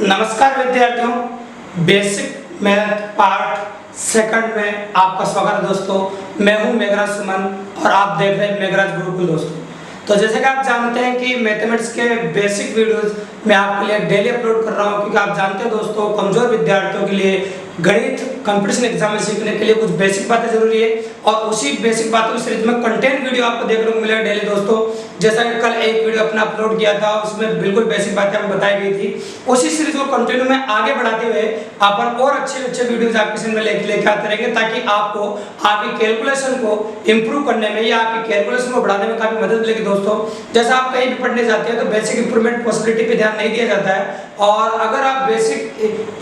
नमस्कार विद्यार्थियों, basic math part second में आपका स्वागत है दोस्तों। मैं हूं मेघराज सुमन और आप देख रहे हैं मेघराज गुरुकुल दोस्तों। तो जैसे कि आप जानते हैं कि मैथमेटिक्स के बेसिक वीडियोस मैं आपके लिए डेली अपलोड कर रहा हूं, क्योंकि आप जानते हैं दोस्तों कमजोर विद्यार्थियों के लिए गणित कंपटीशन एग्जाम में सीखने के लिए कुछ बेसिक बातें जरूरी है और उसी बेसिक बातों की सीरीज में कंटेंट वीडियो आपको देखने को मिलेगा डेली दोस्तों। जैसा कि कल एक वीडियो अपना अपलोड किया था, उसमें बिल्कुल बेसिक बातें हमें बताई गई थी। उसी सीरीज को कंटिन्यू में आगे बढ़ाते हुए अपन और अच्छे वीडियोस आपके सामने लेके आते रहेंगे, ताकि आपको आपकी कैलकुलेशन को इंप्रूव करने में या आपकी कैलकुलेशन को बढ़ाने में काफी मदद मिलेगी दोस्तों। जैसा आप कहीं भी पढ़ने जाते हैं तो बेसिक इंप्रूवमेंट पॉसिबिलिटी पे ध्यान नहीं दिया जाता है, और अगर आप बेसिक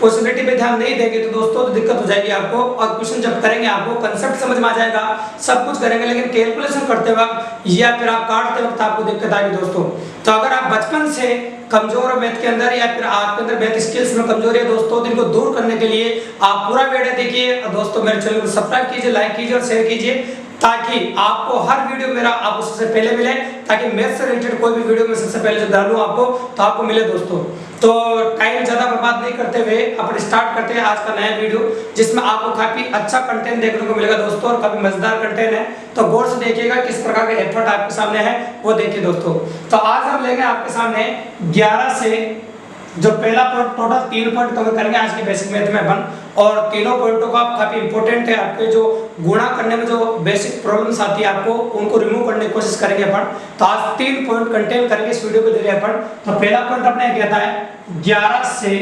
पॉसिबिलिटी पे ध्यान नहीं देंगे तो दोस्तों तो दिक्कत हो जाएगी आपको। और क्वेश्चन जब करेंगे आपको कंसेप्ट समझ में आ जाएगा, सब कुछ करेंगे, लेकिन कैलकुलेशन करते वक्त या फिर आप काटते वक्त आपको दिक्कत आएगी दोस्तों। तो अगर आप बचपन से कमजोर हो मैथ के अंदर या फिर आपके अंदर मैथ स्किल्स में कमजोरी है दोस्तों, तो इनको दूर करने के लिए आप पूरा वीडियो देखिए। दोस्तों मेरे चैनल को सब्सक्राइब कीजिए, लाइक कीजिए और शेयर कीजिए, ताकि आपको हर वीडियो मेरा आप उससे पहले मिले, ताकि मैथ से रिलेटेड कोई भी वीडियो में सबसे पहले जब डालूं आपको तो आपको मिले दोस्तों। तो टाइम ज्यादा बर्बाद नहीं करते हुए अपन स्टार्ट करते हैं आज का नया वीडियो, जिसमें आपको काफी अच्छा कंटेंट देखने को मिलेगा दोस्तों और काफी मजेदार कंटेंट है। तो गौर से देखिएगा किस प्रकार के एफर्ट आपके सामने है वो देखिए दोस्तों। तो आज हम लेंगे आपके सामने 11 से जो पहला पॉइंट, टोटल 3 पॉइंट कवर करेंगे आज के बेसिक मैथ में अपन, और तीनों पॉइंटों का काफी इंपॉर्टेंट है। आपके जो गुणा करने में जो बेसिक प्रॉब्लम्स आती है आपको उनको रिमूव करने की कोशिश करेंगे अपन। तो आज 3 पॉइंट कंटेन करेंगे इस वीडियो के जरिए अपन। तो पहला पॉइंट अपने कहता है 11 से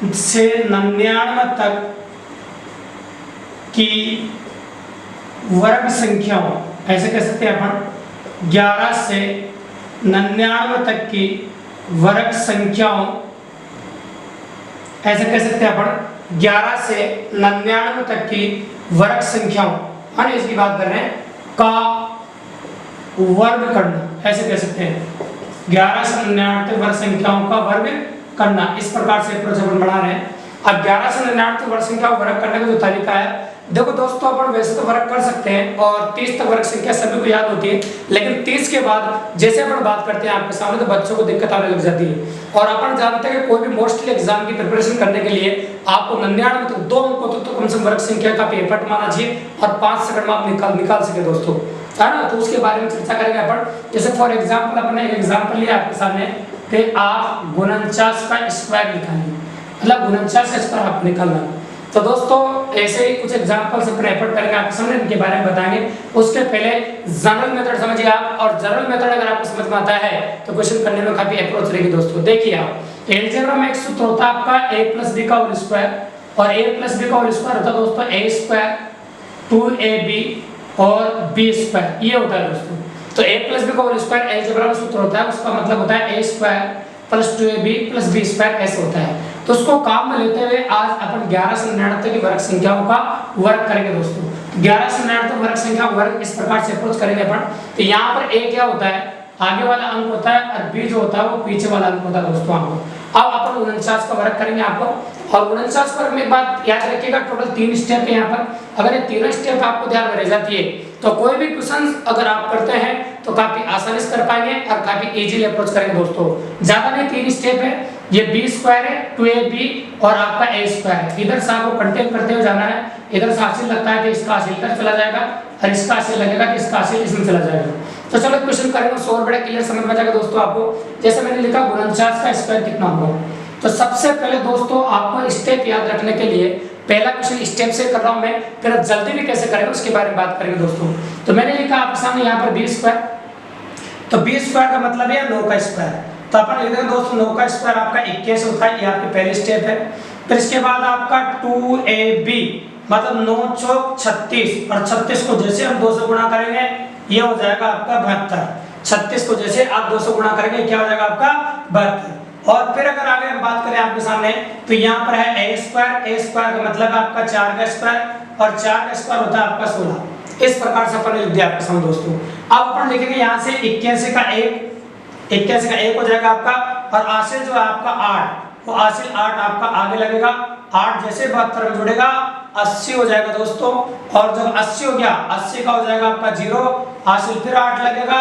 99 तक की वर्ग संख्याओं, ऐसे कह सकते हैं अपन, 11 से 99 तक की वर्ग संख्याओं, ऐसे कह सकते हैं अपन 11 से 99 तक की वर्ग संख्याओं, हाँ इसकी बात कर रहे हैं, का वर्ग करना, ऐसे कह सकते हैं 11 से 99 तक वर्ग संख्याओं का वर्ग करना। इस प्रकार से अप्रोच अपन बढ़ा रहे हैं। अब 11 से 99 तक वर्ग संख्या को वर्ग करने का जो तरीका है, देखो दोस्तों अपन वैसे तो वर्ग कर सकते हैं और 30 तक वर्ग संख्या सभी को याद होती है, लेकिन 30 के बाद जैसे अपन बात करते हैं आपके सामने तो बच्चों को दिक्कत आने लग जाती है। और अपन जानते हैं कि कोई भी मोस्टली एग्जाम की प्रिपरेशन करने के लिए आपको 99 तक 2 अंकों तक तो कम से कम वर्ग संख्या का एफर्ट मारना चाहिए और 5 सेकंड में आप निकाल सके दोस्तों, है ना। तो उसके बारे में चर्चा करेंगे अपन। जैसे फॉर एग्जाम्पल अपने एक एग्जाम्पल लिया आपके सामने कि आप 49 का स्क्वायर निकालिए, मतलब 49 का स्क्वायर आप निकालना। तो दोस्तों ऐसे ही कुछ एग्जांपल से प्रेफर करेंगे आपके सामने, इनके बारे में बताएंगे। उसके पहले जनरल मेथड समझिए आप, और जनरल मेथड अगर आपको समझ में आता है तो क्वेश्चन करने में काफी अप्रोच रहेगी दोस्तों। देखिए आप अलजेब्रा में एक सूत्र होता है आपका a+b का होल स्क्वायर, और a+b का होल स्क्वायर होता है दोस्तों a² 2ab और b², ये होता है दोस्तों। तो a+b का होल स्क्वायर अलजेब्रा में सूत्र होता है, उसका मतलब होता है a² + 2ab + b² ऐसे होता है। तो उसको काम में लेते हुए आज अपन 11 से 99 तक की वर्ग संख्याओं का वर्ग करेंगे दोस्तों। 11 से 99 तक वर्ग संख्या वर्ग इस प्रकार से अप्रोच करेंगे अपन। तो यहाँ पर a क्या होता है, आगे वाला अंक होता है, और b जो होता है वो पीछे वाला अंक होता है दोस्तों आपको। अब अपन 49 का वर्ग करेंगे आपको, और 49 वर्ग में एक बात याद रखिएगा, टोटल 3 स्टेप है यहाँ पर। अगर ये तीनों स्टेप आपको ध्यान में रह जाती है तो कोई भी क्वेश्चन अगर आप करते हैं तो काफी आसानी से कर पाएंगे और काफी इजीली अप्रोच करेंगे दोस्तों। ज्यादा नहीं, 3 स्टेप है, ये b² है, 2ab और आपका a² है। इधर से आपको कंटेन करते हुए जाना है। इधर से हासिल लगता है कि इसका हासिल इधर चला जाएगा, और इसका हासिल लगेगा कि इसका हासिल इसमें चला जाएगा। तो चलो क्वेश्चन करेंगे, सोल्व बड़ा क्लियर समझ में आ जाएगा दोस्तों आपको। जैसे मैंने लिखा 49 का स्क्वायर कितना होगा। तो सबसे पहले दोस्तों आपको स्टेप याद रखने के लिए पहला क्वेश्चन स्टेप से कर रहा हूं मैं, फिर जल्दी भी कैसे करेंगे उसके बारे में बात करेंगे दोस्तों। तो मैंने लिखा आपके सामने यहाँ पर b², तो b² का मतलब है 9 का स्क्वायर। तो अपन लिख देंगे दोस्तों 9 का स्क्वायर आपका 21 होता है, ये आपकी पहली स्टेप है। फिर इसके बाद आपका 2ab मतलब 9 चौक 36, और 36 को जैसे हम 2 से गुणा करेंगे ये हो जाएगा आपका 72। 36 को जैसे आप 2 से गुणा करेंगे क्या हो जाएगा आपका 72। और फिर अगर आगे हम बात करें आपके सामने तो यहाँ पर है a² का मतलब आपका 4 का स्क्वायर, और 4 का स्क्वायर होता है आपका 16। इस प्रकार से अपन लिख दिया आपके सामने दोस्तों। अब अपन लिखेंगे यहाँ से 81 का 1 हो जाएगा आपका, और हासिल जो है आपका 8, वो हासिल 8 आपका आगे लगेगा। 8 जैसे 72 में जुड़ेगा 80 हो जाएगा दोस्तों, और जब 80 हो गया 80 का हो जाएगा आपका 0, हासिल फिर 8 लगेगा,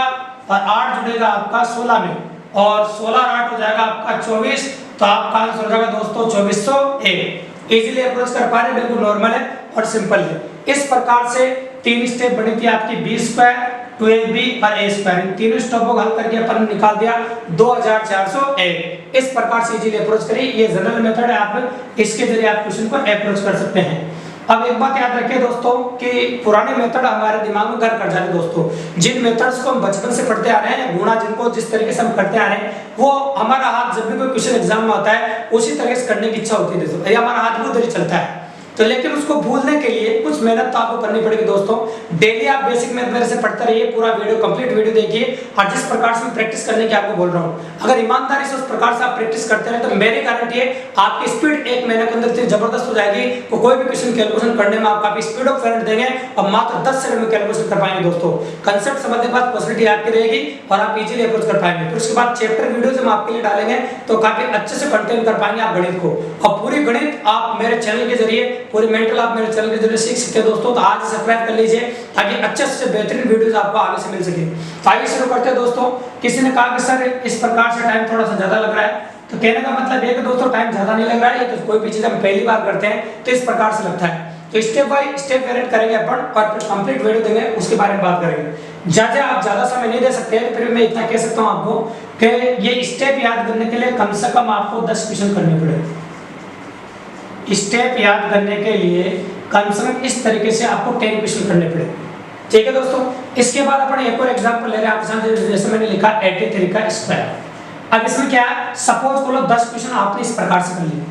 और 8 जुड़ेगा आपका 16 में, और 16 और 8 हो जाएगा आपका 24, तो आपका आंसर हो जाएगा दोस्तों 2401। इजीली अप्रोच कर पा रहे हैं, बिल्कुल नॉर्मल है और सिंपल है। इस प्रकार से 3 स्टेप बनी थी आपकी बी स्क्वायर, 2ab और a स्क्वायर। इन तीनों स्टेपों को हल करके अपन निकाल दिया 2401। इस प्रकार से इजीली अप्रोच करिए। ये जनरल मेथड है, आप इसके जरिए आप क्वेश्चन को अप्रोच कर सकते हैं। अब एक बात याद रखिए दोस्तों कि पुराने मेथड हमारे दिमाग में घर कर जाते दोस्तों। जिन मेथड्स को हम बचपन से पढ़ते आ रहे हैं, गुणा जिनको जिस तरीके से हम करते आ रहे हैं, वो हमारा हाथ जब भी कोई क्वेश्चन एग्जाम में होता है उसी तरीके से करने की इच्छा होती है दोस्तों। ये हमारा हाथ भी उधर ही चलता है। तो लेकिन उसको भूलने के लिए कुछ मेहनत तो आपको करनी पड़ेगी दोस्तों। डेली आप बेसिक मैथ मेरे से पढ़ते रहिए, पूरा वीडियो कंप्लीट वीडियो देखिए। और जिस प्रकार से मैं प्रैक्टिस करने की आपको बोल रहा हूँ, अगर ईमानदारी से उस प्रकार से आप प्रैक्टिस करते रहे तो मेरी गारंटी है आपकी स्पीड 1 महीने के अंदर इतनी जबरदस्त हो जाएगी तो कोई भी क्वेश्चन कैलकुलेशन करने में आप काफी स्पीड ऑफ करंट देंगे और मात्र 10 सेकंड में कैलकुलेशन कर पाएंगे दोस्तों। कंसेप्ट समझने के बाद पॉसिबिलिटी आपकी रहेगी और आप इजीली अप्रोच कर पाएंगे। फिर उसके बाद चैप्टर वीडियोस हम आपके लिए डालेंगे तो काफी अच्छे से कंटेन कर पाएंगे आप गणित को। और पूरी गणित आप मेरे चैनल के जरिए, पूरी मेंटल आप मेरे चैनल के जरिए सीख सकते हैं दोस्तों। तो आज सब्सक्राइब कर लीजिए ताकि अच्छे से बेहतरीन वीडियोस आपको आगे से मिल सके। तो आइए शुरू करते हैं दोस्तों। किसी ने कहा कि सर इस प्रकार से टाइम थोड़ा सा ज्यादा लग रहा है, तो कहने का मतलब ये कि दोस्तों टाइम ज्यादा नहीं लग रहा है, तो कोई भी चीज हम पहली बार करते हैं तो इस प्रकार से लगता है। तो स्टेप बाय स्टेप वेरिएट करेंगे अपन और फिर कंप्लीट वीडियो देंगे, उसके बारे में बात करेंगे। ज्यादा आप ज्यादा समय नहीं दे सकते हैं, फिर मैं इतना कह सकता हूं आपको कि ये स्टेप याद करने के लिए कम से कम आपको 10 क्वेश्चन करने पड़ेंगे। स्टेप याद करने के लिए कम से कम इस तरीके से आपको 10 क्वेश्चन करने पड़ेंगे। ठीक है दोस्तों। इसके बाद अपन एक और एग्जांपल ले रहे हैं आपके सामने, जैसे मैंने लिखा 83 का स्क्वायर। अब इसमें क्या है, सपोज बोलो 10 क्वेश्चन आपने इस प्रकार से कर लिए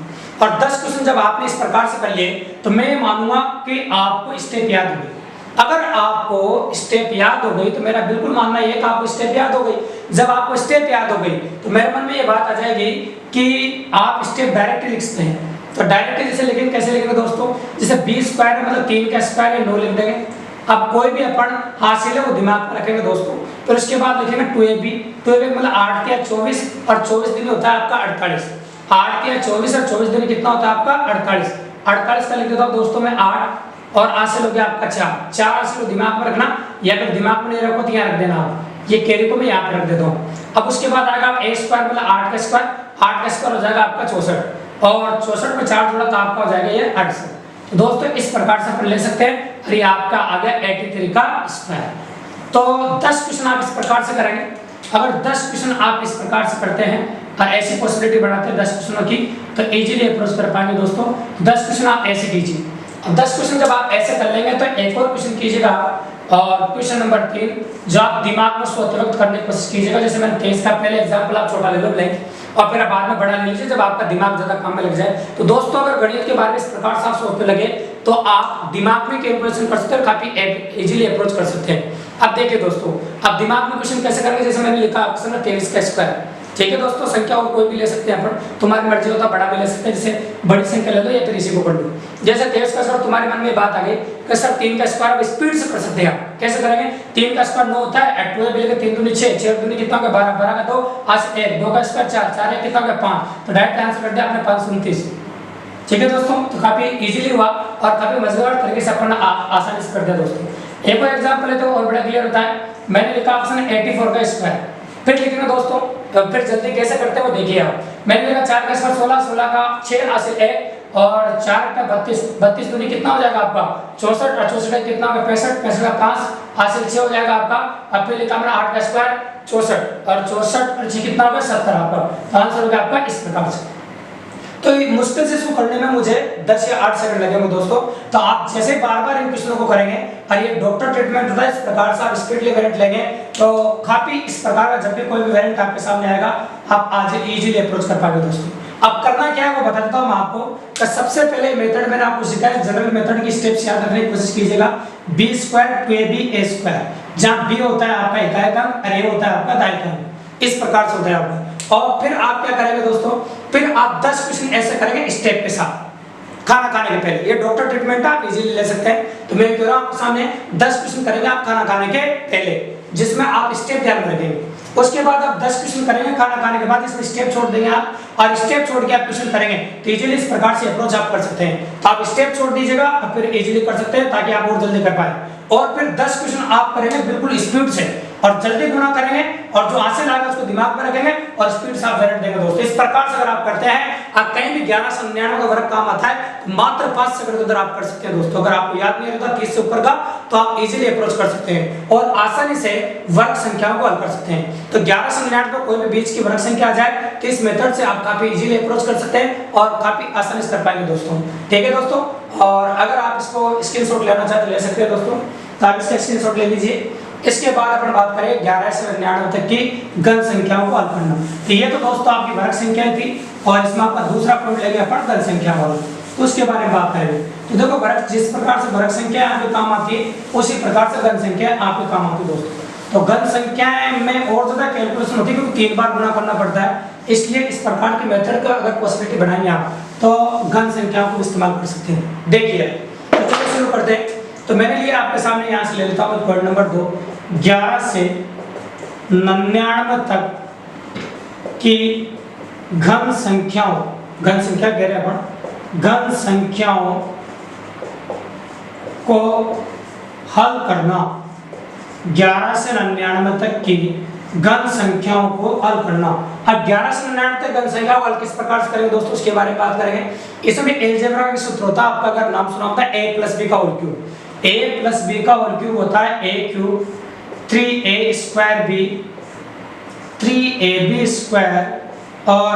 और 10 क्वेश्चन जब आपने इस प्रकार से कर लिए तो मैं मानूंगा कि आपको स्टेप याद हो गई। अगर आपको स्टेप याद हो गई तो मेरा बिल्कुल मानना है कि आपको स्टेप याद हो गई। जब आपको स्टेप याद हो गई तो मेरे मन में ये बात आ जाएगी कि आप स्टेप डायरेक्टली लिख सकते हैं। तो डायरेक्टली जैसे लिखेंगे, कैसे लिखेंगे दोस्तों, जैसे 20 स्क्वायर मतलब 3 का स्क्वायर है 9 लिख देंगे। अब कोई भी अपन हासिल है वो दिमाग में रखेंगे दोस्तों। फिर उसके बाद लिखेंगे 2ab मतलब 8 या 24 और 24 दिन होता है आपका 48। 8 या 24 और 24 दिन कितना होता है आपका 48। 48 का लिख देता हूँ दोस्तों मैं 8 और हासिल हो गया आपका 4 हासिल दिमाग में रखना, या फिर दिमाग में नहीं रखो तो यहाँ रख देना आप। ये कैरी को मैं यहाँ पे रख देता हूँ। अब उसके बाद आएगा a स्क्वायर मतलब 8 का स्क्वायर। 8 का स्क्वायर हो जाएगा आपका 64 और 64 में 4 जोड़ा तो आपका हो जाएगा ये 68। तो दोस्तों इस प्रकार से अपन ले सकते हैं और ये आपका आ गया 83 का स्क्वायर। तो 10 क्वेश्चन आप इस प्रकार से करेंगे। अगर 10 क्वेश्चन आप इस प्रकार से करते हैं और ऐसी पॉसिबिलिटी बढ़ाते हैं 10 क्वेश्चनों की तो इजीली अप्रोच कर पाएंगे दोस्तों। 10 क्वेश्चन आप ऐसे कीजिए। अब 10 क्वेश्चन जब आप ऐसे कर लेंगे तो एक और क्वेश्चन कीजिएगा और क्वेश्चन नंबर 3 जो आप दिमाग में सोचते वक्त करने की कोशिश कीजिएगा। जैसे मैंने 23 का पहले एग्जांपल आप छोटा ले लो ब्लैंक और फिर बाद में बड़ा ले लीजिए जब आपका दिमाग ज्यादा काम में लग जाए। तो दोस्तों अगर गणित के बारे में इस प्रकार से आप सोचने लगे तो आप दिमाग में कैलकुलेशन कर सकते हैं और काफी इजीली अप्रोच कर सकते हैं। अब देखिए दोस्तों, आप दिमाग में क्वेश्चन कैसे करेंगे, जैसे मैंने लिखा ऑप्शन में 23 का स्क्वायर। ठीक है दोस्तों, संख्या और कोई भी ले सकते हैं अपन, तुम्हारी मर्जी होता है, बड़ा भी ले सकते हैं, जैसे बड़ी संख्या ले लो या फिर इसी को कर लो। जैसे 23 का स्क्वायर, तुम्हारे मन में बात आ गई कि सर 3 का स्क्वायर अब स्पीड से कर सकते हैं आप। कैसे करेंगे, 3 का स्क्वायर 9 होता है, 12 लेके 3 दूनी 6, 6 दूनी कितना होगा 12, 12 का 2 आज 1, 2 का स्क्वायर 4, 4 कितना होगा 5। तो डायरेक्ट आंसर कर दिया आपने 529। ठीक है दोस्तों, तो काफी इजीली हुआ और काफी मजेदार तरीके से अपन आसानी से कर दिया दोस्तों। एक और एग्जांपल है तो और बड़ा क्लियर होता है। मैंने लिखा ऑप्शन 84 का स्क्वायर। फिर लिखेंगे दोस्तों, फिर जल्दी कैसे करते हैं वो देखिए आप। मैंने लिखा 4 का स्क्वायर 16, 16 का 6 हासिल है और 4 का 32, 32 दूनी कितना हो जाएगा आपका 64 और 64 कितना होगा 65, 65 का 5 हासिल 6 हो जाएगा आपका। अब फिर लिखा मैंने 8 का स्क्वायर 64 और 64 और 6 कितना होगा 70 आपका। तो आंसर होगा आपका इस प्रकार से। तो मुश्किल से इसको करने में मुझे 10 या 8 सेकंड लगेंगे दोस्तों। तो आप जैसे बार-बार इन क्वेश्चनों को करेंगे और ये डॉक्टर ट्रीटमेंट होता है, इस प्रकार से आप स्पीडली वेरिएंट लेंगे तो काफी इस प्रकार का जब भी कोई भी वेरिएंट आपके सामने आएगा आप आज इजीली अप्रोच कर पाएंगे दोस्तों। अब करना क्या है वो बता देता हूं मैं आपको। तो सबसे पहले मेथड मैंने आपको सिखाया, जनरल मेथड की स्टेप्स याद रखने की कोशिश कीजिएगा। b square 2ab a square, जहां b होता है आपका इकाई अंक और a होता है आपका दायित्व अंक, इस प्रकार से होता है आपका। और फिर आप क्या करेंगे दोस्तों, फिर आप 10 क्वेश्चन ऐसे करेंगे स्टेप के साथ खाना खाने के पहले। ये डॉक्टर ट्रीटमेंट आप इजीली ले सकते हैं। तो मैं कह रहा हूं आपके सामने 10 क्वेश्चन करेंगे आप खाना खाने के पहले, जिसमें आप स्टेप ध्यान में रखेंगे। उसके बाद आप 10 क्वेश्चन करेंगे खाना खाने के बाद, इसमें स्टेप छोड़ देंगे आप और स्टेप छोड़ के आप क्वेश्चन करेंगे तो इजीली इस प्रकार से अप्रोच आप कर सकते हैं। तो आप स्टेप छोड़ दीजिएगा और फिर इजीली कर सकते हैं ताकि आप और जल्दी कर पाए। और फिर 10 क्वेश्चन आप करेंगे बिल्कुल स्पीड से और जल्दी गुणा करेंगे और जो हासिल आएगा उसको दिमाग में रखेंगे और स्पीड से आप वेरिएट देंगे दोस्तों। इस प्रकार से अगर आप करते हैं, आप कहीं भी 1199 का वर्ग काम आता है तो मात्र 5 सेकंड के अंदर आप कर सकते हैं दोस्तों। अगर आपको याद नहीं रहता 30 से ऊपर का तो आप इजीली अप्रोच कर सकते हैं और आसानी से वर्ग संख्याओं को हल कर सकते हैं। तो 1199 को कोई भी बीच की वर्ग संख्या आ जाए तो इस मेथड से आप काफी इजीली अप्रोच कर सकते हैं और काफी आसानी से कर पाएंगे दोस्तों। ठीक है दोस्तों, और अगर आप इसको स्क्रीनशॉट लेना चाहते तो ले सकते हैं दोस्तों, तो आप इसका स्क्रीनशॉट ले लीजिए। इसके बाद अपन बात करें 11 से 99 तक की गण संख्याओं को हल करना। तो ये तो दोस्तों आपकी वर्ग संख्याएं थी और इसमें आपका दूसरा पॉइंट लेंगे अपन गण संख्या वाला, तो उसके बारे में बात करेंगे। तो देखो वर्ग, जिस प्रकार से वर्ग संख्या आपके काम आती है उसी प्रकार से गण संख्या आपके काम आती है दोस्तों। तो गण संख्याएं में और ज्यादा कैलकुलेशन होती है क्योंकि 3 बार गुणा करना पड़ता है, इसलिए इस प्रकार के मेथड का अगर पॉसिबिलिटी बनाएंगे आप तो गण संख्याओं को इस्तेमाल कर सकते हैं। देखिए तो चलो शुरू करते हैं। तो मैंने लिया आपके सामने, यहाँ से ले लेता हूँ पॉइंट नंबर 2, 11 से 99 तक की घन संख्याओं, घन संख्या कह रहे हैं अपन, घन संख्याओं को हल करना। 11 से 99 तक की घन संख्याओं को हल करना। अब 11 से 99 तक घन संख्या को हल किस प्रकार से करेंगे दोस्तों, उसके बारे में बात करेंगे। इसमें अलजेब्रा का सूत्र होता है, आपका अगर नाम सुना होता है a + b का होल क्यूब। a + b का होल क्यूब होता है a³ 3a² b 3ab² और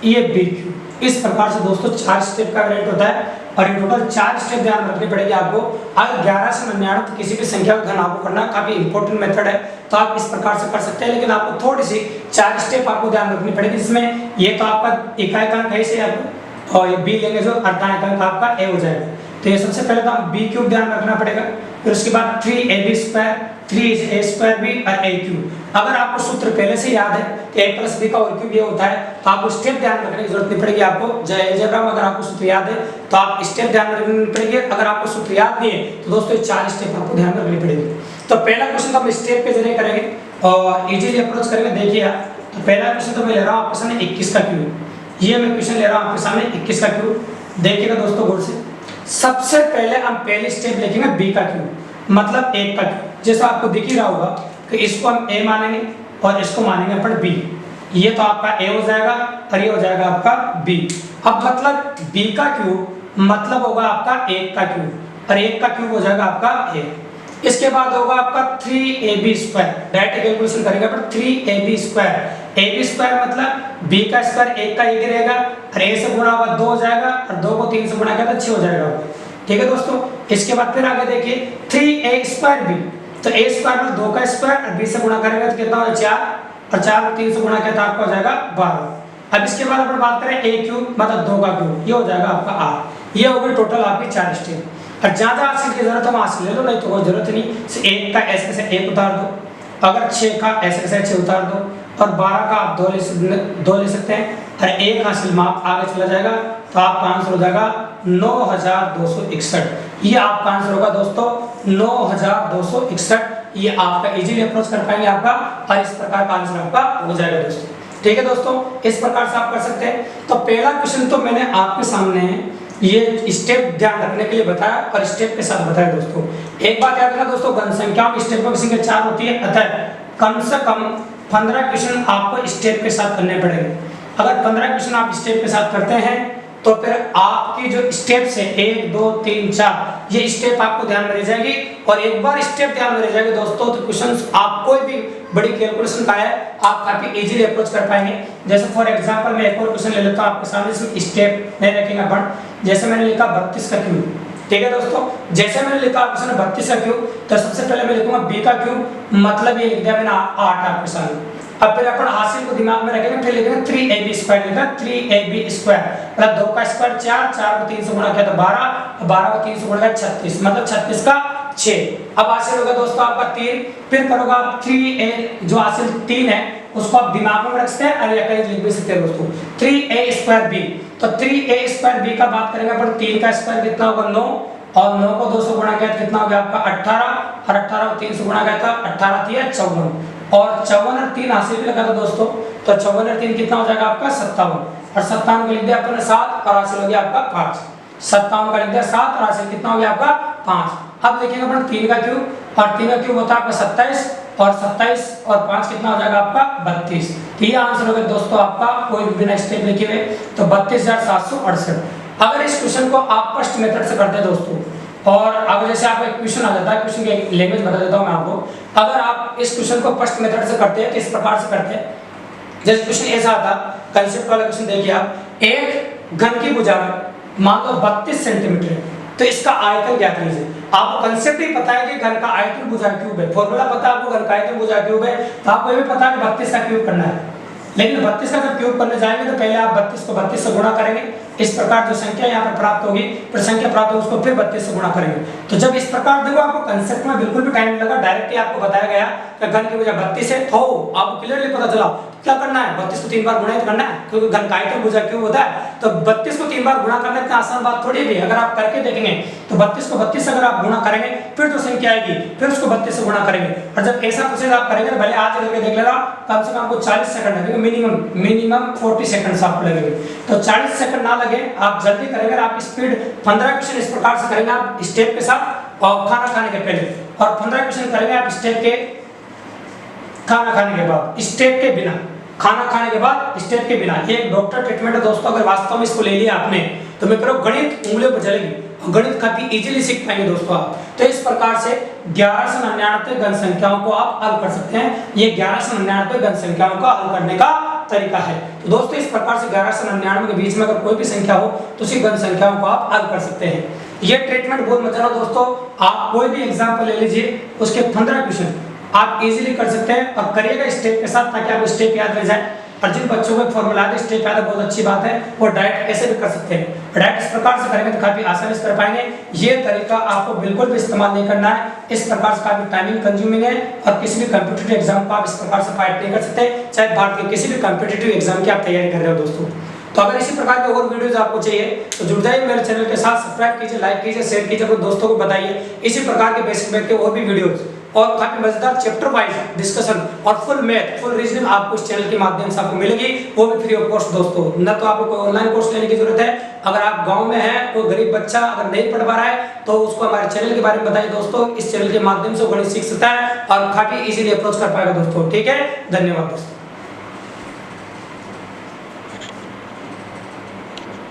ये b³। इस प्रकार से दोस्तों 4 स्टेप का वेरिएंट होता है और ये टोटल 4 स्टेप ध्यान रखनी पड़ेगी आपको। अगर 11 से 99 तक किसी भी संख्या का घन आपको करना काफी इंपॉर्टेंट मेथड है, तो आप इस प्रकार से कर सकते हैं, लेकिन आपको थोड़ी सी 4 स्टेप आपको ध्यान रखनी पड़ेगी। जिसमें ये तो आपका इकाइकांक है इसे आप और ये b लेंगे जो अर्धांक आपका a हो जाएगा। तो ये सबसे पहले तो हम b³ ध्यान रखना पड़ेगा, फिर उसके बाद 3ab² 3a² b और a³। अगर आपको सूत्र पहले से याद है कि a + b का होल क्यूब ये होता है, तो आपको स्टेप ध्यान रखने की जरूरत नहीं पड़ेगी। आपको अलजेब्रा में अगर आपको सूत्र याद है तो आप स्टेप ध्यान रखनी पड़ेगी। अगर आपको सूत्र याद नहीं है तो दोस्तों 4 स्टेप आपको ध्यान रखनी पड़ेगी। तो पहला क्वेश्चन तो हम स्टेप के जरिए करेंगे और इजीली अप्रोच करेंगे। देखिए तो पहला क्वेश्चन तो मैं ले रहा हूँ आपके सामने 21 का क्यूब। ये मैं क्वेश्चन ले रहा हूँ आपके सामने 21 का क्यूब। देखिएगा दोस्तों गौर से, सबसे पहले हम पहली स्टेप लिखेंगे b का क्यूब, मतलब 1 का क्यूब। जैसा आपको दिख ही रहा होगा कि इसको हम a मानेंगे और इसको मानेंगे अपन b। ये तो आपका a हो जाएगा और ये हो जाएगा आपका b। अब मतलब b का क्यूब मतलब होगा आपका 1 का क्यूब और 1 का क्यूब हो जाएगा आपका a। इसके बाद होगा आपका 3ab²। डायरेक्ट कैलकुलेशन करेंगे अपन 3ab²। ab² मतलब b का स्क्वायर 1 का 1 रहेगा और a से गुणा होगा 2 हो जाएगा और 2 को 3 से गुणा किया तो 6 हो जाएगा। ठीक है दोस्तों, इसके बाद फिर आगे देखिए 3a² b। तो a² में 2 का स्क्वायर और b से गुणा करेंगे तो कितना होगा 4 और 4 को 3 से गुणा किया तो आपका हो जाएगा 12। अब इसके बाद अपन बात करें a³ मतलब 2 का क्यूब, ये हो जाएगा आपका 8। ये हो गई टोटल आपकी 4 स्टेप। और ज्यादा हासिल की जरूरत है हासिल ले लो, नहीं तो कोई जरूरत नहीं। 1 का ऐसे से 1 उतार दो, अगर 6 का ऐसे से 6 उतार दो और 12 का आप 2 ले सकते हैं और 1 हासिल माप आगे चला जाएगा तो आपका आंसर हो जाएगा 9261। ये आपका आंसर होगा दोस्तों 9261। ये आपका इजीली अप्रोच कर पाएंगे आपका और इस प्रकार का आंसर आपका हो जाएगा दोस्तों। ठीक है दोस्तों, इस प्रकार से आप कर सकते हैं। तो पहला क्वेश्चन तो मैंने आपके सामने ये स्टेप ध्यान रखने के लिए बताया और स्टेप के साथ बताया दोस्तों। एक बात याद रखना दोस्तों, घन संख्याओं की स्टेप की संख्या 4 होती है, अतः कम से कम 15 क्वेश्चन आपको स्टेप के साथ करने पड़ेंगे। अगर 15 क्वेश्चन आप स्टेप के साथ करते हैं तो फिर आपकी जो स्टेप्स है 1 2 3 4 ये स्टेप आपको ध्यान में रह जाएगी। और एक बार स्टेप ध्यान में रह जाएगी दोस्तों तो क्वेश्चंस आप कोई भी बड़ी कैलकुलेशन का है आप काफी इजीली अप्रोच कर पाएंगे। जैसे फॉर एग्जांपल मैं एक और क्वेश्चन ले लेता हूं आपके सामने, इसमें स्टेप नहीं रखेंगे अपन। जैसे मैंने लिखा 32 का क्यूब। ठीक है दोस्तों, जैसे मैंने लिखा आपके 32 का क्यूब तो सबसे पहले मैं लिखूंगा b का क्यूब, मतलब ये लिख दिया मैंने 8 आपके सामने। अब फिर अपन हासिल को दिमाग में रखेंगे, फिर लिखेंगे 3ab² लिखा 3ab², मतलब 2 का स्क्वायर 4, 4 को 3 से गुणा किया तो 12, 12 को 3 से गुणा किया 36, मतलब 36 का 6। अब हासिल होगा दोस्तों आपका 3, फिर करोगे आप 3a जो हासिल 3 है उसको आप दिमाग में रख सकते हैं और या कहीं लिख भी सकते हैं दोस्तों 3a²b। तो 3a²b का बात करेंगे अपन, 3 का स्क्वायर कितना होगा 9 और 9 को 2 से गुणा किया कितना हो गया आपका 18 और 18 को 3 से गुणा किया था 18 3 54 और 54 और 3 हासिल भी लगा था दोस्तों। तो 54 और 3 कितना हो जाएगा आपका 57 और 57 को लिख दिया अपन 7 और हासिल हो गया आपका 5। 57 का लिख दिया 7 और हासिल कितना हो गया आपका 5। अब देखेंगे अपन 3 का क्यूब और 3 का क्यूब होता है आपका 27 और 27 और 5 कितना हो जाएगा आपका 32। तो ये आंसर होगा दोस्तों आपका, कोई भी बिना स्टेप लिखे हुए, तो 32,768। अगर इस क्वेश्चन को आप फर्स्ट मेथड से करते हैं दोस्तों, और अगर जैसे आपका एक क्वेश्चन आ जाता है, क्वेश्चन की लैंग्वेज बता देता हूँ मैं आपको। अगर आप इस क्वेश्चन को फर्स्ट मेथड से करते हैं तो इस प्रकार से करते हैं, जैसे क्वेश्चन ऐसा आता, कंसेप्ट वाला क्वेश्चन देखिए आप, एक घन की भुजा मान लो 32 सेंटीमीटर है, तो इसका आयतन ज्ञात कीजिए। आपको कंसेप्ट ही पता है कि घन का आयतन भुजा क्यूब है, फॉर्मूला पता है आपको, घन का आयतन भुजा क्यूब है, तो आपको ये भी पता है कि 32 का क्यूब करना है। लेकिन 32 का जब क्यूब करने जाएंगे तो पहले आप 32 को 32 से गुणा करेंगे, इस प्रकार जो संख्या यहाँ पर प्राप्त होगी, फिर संख्या प्राप्त होगी उसको फिर 32 से गुणा करेंगे। तो जब इस प्रकार देखो, आपको कंसेप्ट में बिल्कुल भी टाइम नहीं लगा, डायरेक्टली आपको बताया गया कि घन की भुजा 32 है, तो आपको क्लियरली पता चला क्या करना है, 32 को 3 बार गुणा करना है, क्योंकि घन का आयतन भुजा क्यूब होता है। तो 32 को 3 बार गुणा करना इतना आसान बात थोड़ी भी, अगर आप करके देखेंगे तो 32 को 32 से अगर आप गुणा करेंगे, फिर जो संख्या आएगी फिर उसको 32 से गुणा करेंगे। और जब ऐसा प्रोसेस आप करेंगे, भले आज करके देख लेना, कम से कम आपको 40 सेकंड लगेंगे, मिनिमम 40 सेकंड्स आपको लगेंगे। तो 40 सेकंड ना लगे, आप जल्दी करेंगे, आप स्पीड 15 क्वेश्चन इस प्रकार से करेंगे आप स्टेप के साथ, और खाना खाने के पहले, और 15 क्वेश्चन करेंगे आप स्टेप के खाना खाने के बाद, स्टेप के बिना, खाना खाने के बाद स्टेप के बिना। ये एक डॉक्टर ट्रीटमेंट है दोस्तों, अगर वास्तव में इसको ले लिया आपने तो मैं कह गणित उंगलियों पर चलेगी, और गणित काफी इजीली सीख पाएंगे दोस्तों आप। तो इस प्रकार से 11 से 99 घन संख्याओं को आप हल कर सकते हैं। ये 11 से 99 घन संख्याओं का हल करने का तरीका है। तो दोस्तों इस प्रकार से 11 से 99 के बीच में अगर कोई भी संख्या हो तो उसी घन संख्याओं को आप हल कर सकते हैं। ये ट्रीटमेंट बहुत मजा है दोस्तों, आप कोई भी एग्जाम्पल ले लीजिए, उसके 15 क्वेश्चन आप इजीली कर सकते हैं, और करिएगा स्टेप के साथ, ताकि आपको स्टेप याद रह जाए। और जिन बच्चों को फॉर्मूला है स्टेप याद है, बहुत अच्छी बात है, वो डायरेक्ट ऐसे भी कर सकते हैं। डायरेक्ट इस प्रकार से करेंगे तो काफी आसानी से कर पाएंगे। ये तरीका आपको बिल्कुल भी इस्तेमाल नहीं करना है, इस प्रकार से काफी टाइमिंग कंज्यूमिंग है, और किसी भी कॉम्पिटिटिव एग्जाम को आप इस प्रकार से फाइट नहीं कर सकते, चाहे भारत के किसी भी कॉम्पिटिटिव एग्जाम की आप तैयारी कर रहे हो दोस्तों। तो अगर इसी प्रकार के और वीडियोस आपको चाहिए तो जुड़ जाइए मेरे चैनल के साथ, सब्सक्राइब कीजिए, लाइक कीजिए, शेयर कीजिए, अपने दोस्तों को बताइए इसी प्रकार के बेसिक मैथ के और भी वीडियोस, और काफी मजेदार चैप्टर वाइज डिस्कशन और फुल मैथ, फुल रीजनिंग आपको इस चैनल के माध्यम से आपको मिलेगी, वो भी फ्री ऑफ कॉस्ट दोस्तों। न तो आपको कोई ऑनलाइन कोर्स लेने की जरूरत है, अगर आप गांव में हैं, कोई गरीब बच्चा अगर नहीं पढ़ पा रहा है तो उसको हमारे चैनल के बारे में बताइए दोस्तों, इस चैनल के माध्यम से वो गणित सीख सकता है और काफी इजीली अप्रोच कर पाएगा दोस्तों। ठीक है, धन्यवाद दोस्तों।